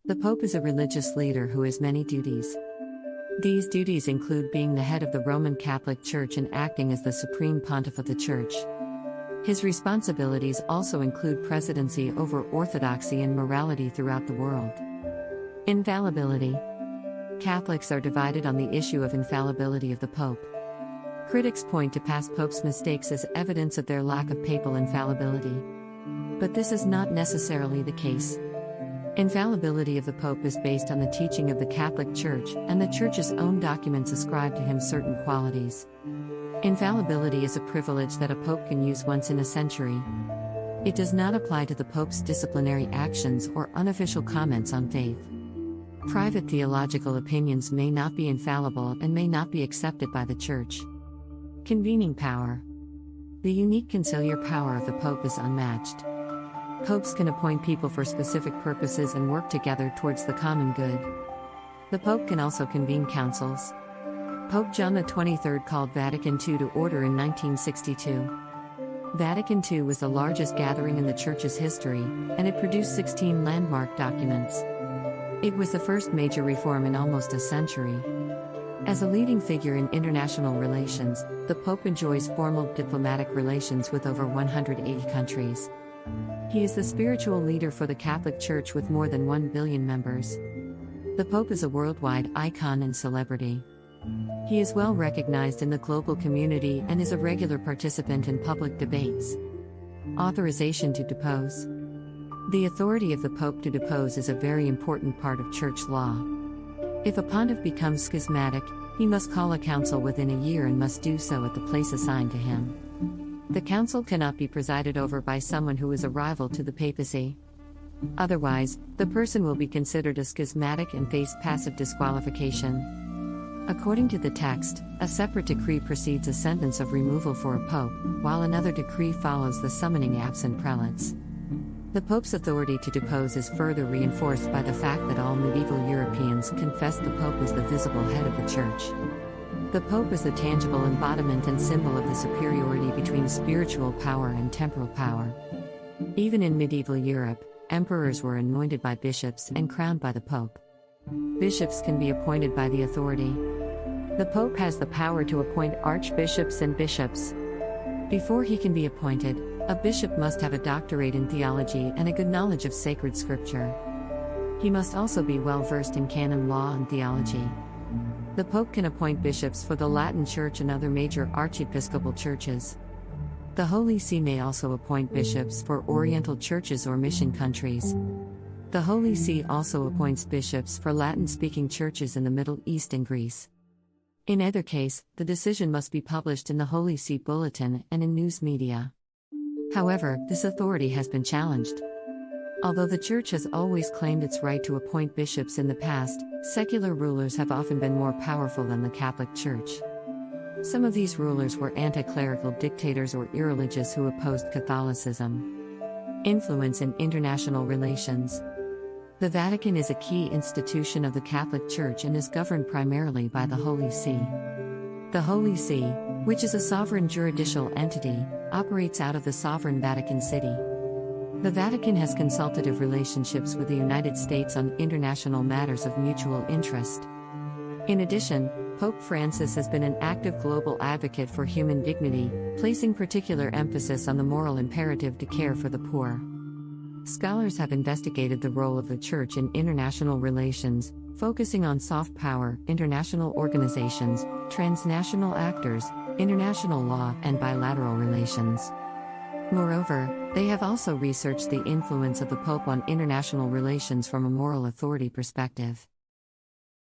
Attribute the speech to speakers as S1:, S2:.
S1: The Pope is a religious leader who has many duties. These duties include being the head of the Roman Catholic Church and acting as the supreme pontiff of the Church. His responsibilities also include presidency over orthodoxy and morality throughout the world. Infallibility. Catholics are divided on the issue of infallibility of the Pope. Critics point to past popes' mistakes as evidence of their lack of papal infallibility. But this is not necessarily the case. Infallibility of the Pope is based on the teaching of the Catholic Church, and the Church's own documents ascribe to him certain qualities. Infallibility is a privilege that a pope can use once in a century. It does not apply to the Pope's disciplinary actions or unofficial comments on faith. Private theological opinions may not be infallible and may not be accepted by the Church. Convening power. The unique conciliar power of the Pope is unmatched. Popes can appoint people for specific purposes and work together towards the common good. The Pope can also convene councils. Pope John XXIII called Vatican II to order in 1962. Vatican II was the largest gathering in the Church's history, and it produced 16 landmark documents. It was the first major reform in almost a century. As a leading figure in international relations, the Pope enjoys formal diplomatic relations with over 180 countries. He is the spiritual leader for the Catholic Church with more than 1 billion members. The Pope is a worldwide icon and celebrity. He is well recognized in the global community and is a regular participant in public debates. Authorization to depose. The authority of the Pope to depose is a very important part of Church law. If a pontiff becomes schismatic, he must call a council within a year and must do so at the place assigned to him. The council cannot be presided over by someone who is a rival to the papacy. Otherwise, the person will be considered a schismatic and face passive disqualification. According to the text, a separate decree precedes a sentence of removal for a pope, while another decree follows the summoning absent prelates. The Pope's authority to depose is further reinforced by the fact that all medieval Europeans confessed the Pope as the visible head of the Church. The Pope is the tangible embodiment and symbol of the superiority between spiritual power and temporal power. Even in medieval Europe, emperors were anointed by bishops and crowned by the Pope. Bishops can be appointed by the authority. The Pope has the power to appoint archbishops and bishops. Before he can be appointed, a bishop must have a doctorate in theology and a good knowledge of sacred scripture. He must also be well versed in canon law and theology. The Pope can appoint bishops for the Latin Church and other major archiepiscopal churches. The Holy See may also appoint bishops for Oriental churches or mission countries. The Holy See also appoints bishops for Latin-speaking churches in the Middle East and Greece. In either case, the decision must be published in the Holy See Bulletin and in news media. However, this authority has been challenged. Although the Church has always claimed its right to appoint bishops in the past, secular rulers have often been more powerful than the Catholic Church. Some of these rulers were anti-clerical dictators or irreligious who opposed Catholicism. Influence in international relations. The Vatican is a key institution of the Catholic Church and is governed primarily by the Holy See. The Holy See, which is a sovereign juridical entity, operates out of the sovereign Vatican City. The Vatican has consultative relationships with the United States on international matters of mutual interest. In addition, Pope Francis has been an active global advocate for human dignity, placing particular emphasis on the moral imperative to care for the poor. Scholars have investigated the role of the Church in international relations, focusing on soft power, international organizations, transnational actors, international law, and bilateral relations. Moreover, they have also researched the influence of the Pope on international relations from a moral authority perspective.